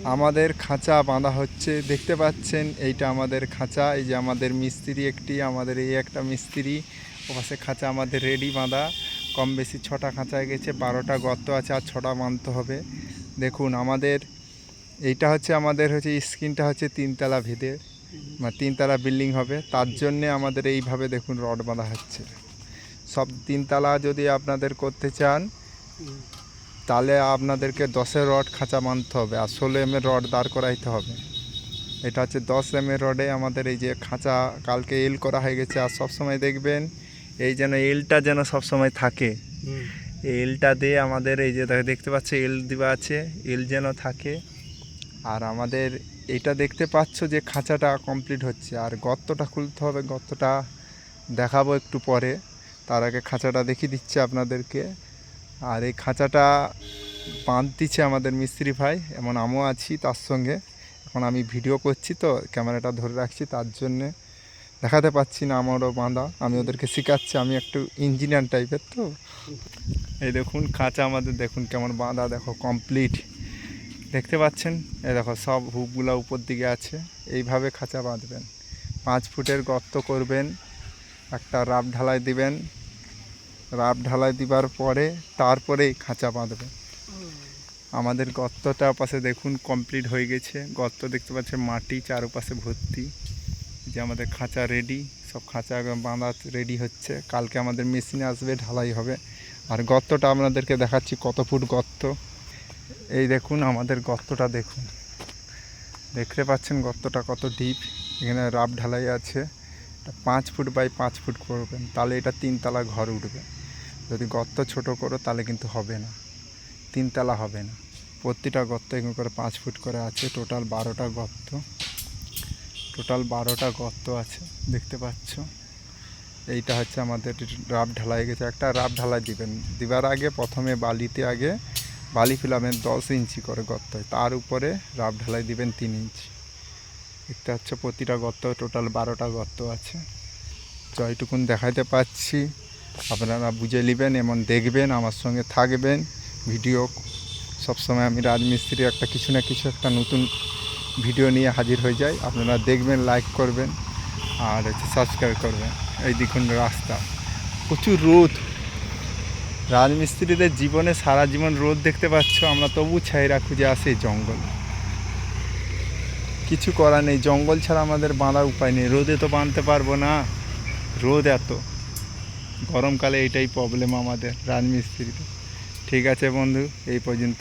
আমাদের খাঁচা বাঁধা হচ্ছে, দেখতে পাচ্ছেন এইটা আমাদের খাঁচা। এই যে আমাদের মিস্ত্রি একটি, আমাদের এই একটা মিস্ত্রি, ওপাশে খাঁচা আমাদের রেডি বাঁধা। কম বেশি 6টা খাঁচায় গেছে, 12টা গর্ত আছে, আর 6টা বাঁধতে হবে। দেখুন আমাদের এইটা হচ্ছে আমাদের স্ক্রিনটা হচ্ছে 3তলা ভিদে, মানে 3তলা বিল্ডিং হবে, তার জন্যে আমাদের এইভাবে দেখুন রড বাঁধা হচ্ছে। সব 3তলা যদি আপনাদের করতে চান তাহলে আপনাদেরকে 10 রড খাঁচা বাঁধতে হবে, আর 16 রড দাঁড় করাইতে হবে। এটা হচ্ছে 10 রডে আমাদের এই যে খাঁচা কালকে এল করা হয়ে গেছে। আর সবসময় দেখবেন এই যেন এলটা যেন সবসময় থাকে, এই এলটা দিয়ে আমাদের এই যে দেখতে পাচ্ছে এল দেওয়া আছে, এল যেন থাকে। আর আমাদের এটা দেখতে পাচ্ছ যে খাঁচাটা কমপ্লিট হচ্ছে, আর গর্তটা খুলতে হবে, গর্তটা দেখাবো একটু পরে। তার আগে খাঁচাটা দেখিয়ে দিচ্ছে আপনাদেরকে। আর এই খাঁচাটা বাঁধতিছে আমাদের মিস্ত্রি ভাই, এমন আমিও আছি তার সঙ্গে। এখন আমি ভিডিও করছি তো ক্যামেরাটা ধরে রাখছি, তার জন্যে দেখাতে পাচ্ছি না আমারও বাঁধা। আমি ওদেরকে শেখাচ্ছি, আমি একটু ইঞ্জিনিয়ার টাইপের তো। এই দেখুন খাঁচা আমাদের দেখুন কেমন বাঁধা, দেখো কমপ্লিট দেখতে পাচ্ছেন। এই দেখো সব হুকগুলো উপর দিকে আছে। এইভাবে খাঁচা বাঁধবেন, 5 ফুটের গর্ত করবেন, একটা রাব ঢালাই দিবেন, রাব ঢালাই দিবার পরে তারপরেই খাঁচা বাঁধবেন। আমাদের গর্তটা পাশে দেখুন কমপ্লিট হয়ে গেছে। গর্ত দেখতে পাচ্ছেন মাটি চারপাশে ভর্তি। যে আমাদের খাঁচা রেডি, সব খাঁচা বাঁধা রেডি হচ্ছে। কালকে আমাদের মেশিনে আসবে, ঢালাই হবে। আর গর্তটা আপনাদেরকে দেখাচ্ছি কত ফুট গর্ত। এই দেখুন আমাদের গর্তটা দেখুন, দেখতে পাচ্ছেন গর্তটা কত ডিপ। এখানে রাব ঢালাই আছে। 5 ফুট বাই 5 ফুট করবেন, তাহলে এটা 3তলা ঘর উঠবে। যদি গর্ত ছোট করো তাহলে কিন্তু হবে না, 3তলা হবে না। প্রতিটা গর্ত এরকম করে 5 ফুট করে আছে। টোটাল 12টা গর্ত, টোটাল 12টা গর্ত আছে দেখতে পাচ্ছ। এইটা হচ্ছে আমাদের রাব ঢালাই গেছে। একটা রাব ঢালাই দিবেন, দিবার আগে প্রথমে বালিতে আগে বালি ফেলাবেন 10 ইঞ্চি করে গর্ত, তার উপরে রাব ঢালাই দিবেন 3 ইঞ্চি। দেখতে হচ্ছে প্রতিটা গর্ত টোটাল 12টা গর্ত আছে। জয়টুকুন দেখাতে পাচ্ছি, আপনারা বুঝে নেবেন, এমন দেখবেন, আমার সঙ্গে থাকবেন। ভিডিও সবসময় আমি রাজমিস্ত্রি একটা কিছু না কিছু একটা নতুন ভিডিও নিয়ে হাজির হয়ে যাই। আপনারা দেখবেন, লাইক করবেন, আর সাবস্ক্রাইব করবেন। এই দেখুন রাস্তা, প্রচুর রোদ। রাজমিস্ত্রিদের জীবনে সারা জীবন রোদ দেখতে পাচ্ছ, আমরা তবু ছাইরা খুঁজে আসি জঙ্গল। কিছু করার নেই, জঙ্গল ছাড়া আমাদের বাঁধার উপায় নেই। রোদে তো বাঁধতে পারবো না, রোদ এত। গরমকালে এইটাই প্রবলেম আমাদের রাজমিস্ত্রিতে। ঠিক আছে বন্ধু, এই পর্যন্ত।